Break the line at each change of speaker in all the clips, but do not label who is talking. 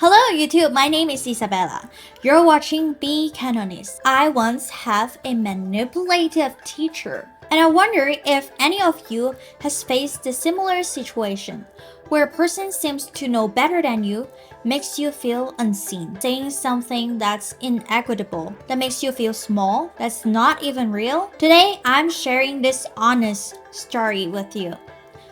Hello YouTube, my name is Isabella. You're watching Be Cantonese. I once have a manipulative teacher, and I wonder if any of you has faced a similar situation where a person seems to know better than you, makes you feel unseen, saying something that's inequitable, that makes you feel small, that's not even real. Today, I'm sharing this honest story with you.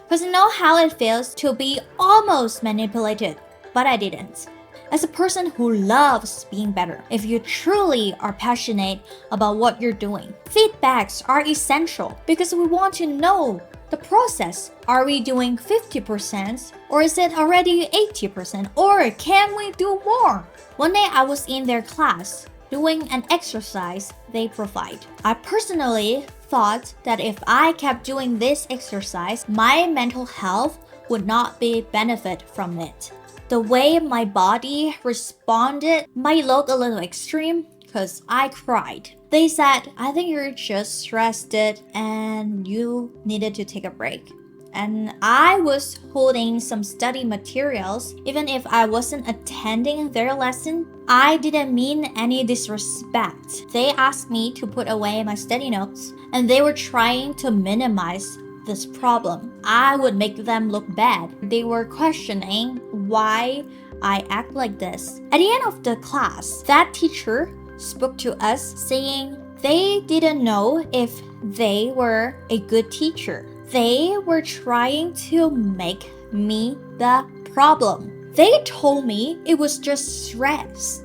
Because I know how it feels to be almost manipulated, but I didn't. As a person who loves being better, if you truly are passionate about what you're doing, feedbacks are essential because we want to know the process. Are we doing 50% or is it already 80% or can we do more? One day I was in their class doing an exercise they provide. I personally thought that if I kept doing this exercise, my mental health would not be benefit from it. The way my body responded might look a little extreme because I cried. They said, I think you're just stressed and you needed to take a break. And I was holding some study materials. Even if I wasn't attending their lesson, I didn't mean any disrespect. They asked me to put away my study notes and they were trying to minimize this problem. I would make them look bad. They were questioning why I act like this. At the end of the class, that teacher spoke to us saying they didn't know if they were a good teacher. They were trying to make me the problem. They told me it was just stress.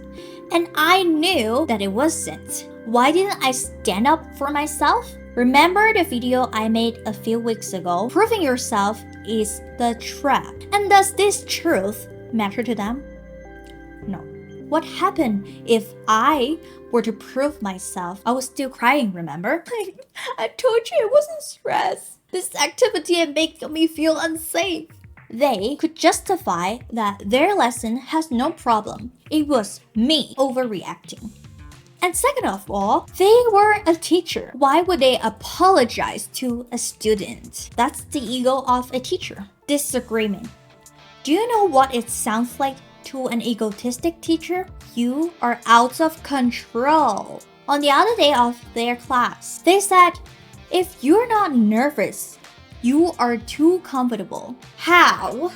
And I knew that it wasn't. Why didn't I stand up for myself? Remember the video I made a few weeks ago? Proving yourself is the trap. And does this truth matter to them? No. What happened if I were to prove myself? I was still crying, remember? I told you it wasn't stress. This activity made me feel unsafe. They could justify that their lesson has no problem. It was me overreacting. And second of all, they were a teacher. Why would they apologize to a student? That's the ego of a teacher. Disagreement. Do you know what it sounds like to an egotistic teacher? You are out of control. On the other day of their class, they said, if you're not nervous, you are too comfortable. How?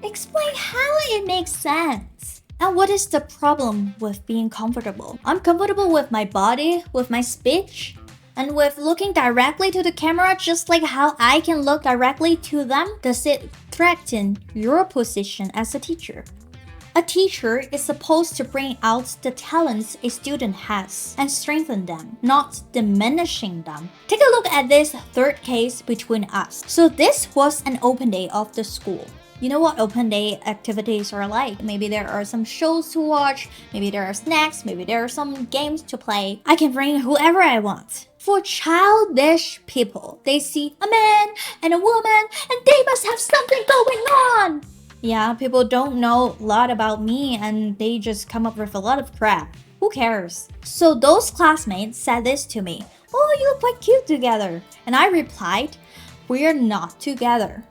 Explain how it makes sense. And what is the problem with being comfortable? I'm comfortable with my body, with my speech, and with looking directly to the camera just like how I can look directly to them. Does it threaten your position as a teacher? A teacher is supposed to bring out the talents a student has and strengthen them, not diminishing them. Take a look at this third case between us. So this was an open day of the school. You know what open day activities are like. Maybe there are some shows to watch, maybe there are snacks, maybe there are some games to play. I can bring whoever I want. For childish people, they see a man and a woman and they must have something going on. Yeah, people don't know a lot about me and they just come up with a lot of crap. Who cares? So those classmates said this to me. Oh, you look quite cute together. And I replied, we're not together.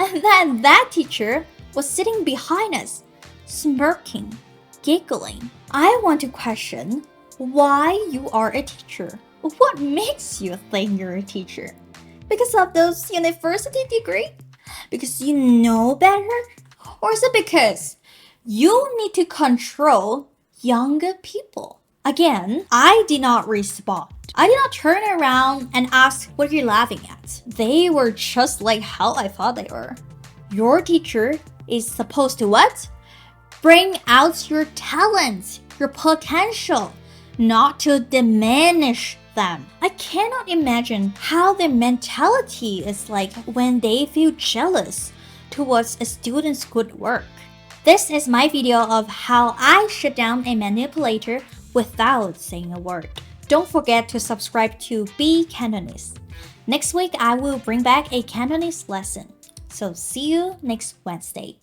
And then that teacher was sitting behind us, smirking, giggling. I want to question why you are a teacher. What makes you think you're a teacher? Because of those university degree? Because you know better? Or is it because you need to control younger people? Again, I did not respond. I did not turn around and ask what you're laughing at. They were just like how I thought they were. Your teacher is supposed to what? Bring out your talents, your potential, not to diminish them. I cannot imagine how their mentality is like when they feel jealous towards a student's good work. This is my video of how I shut down a manipulator without saying a word. Don't forget to subscribe to Be Cantonese. Next week, I will bring back a Cantonese lesson. So see you next Wednesday.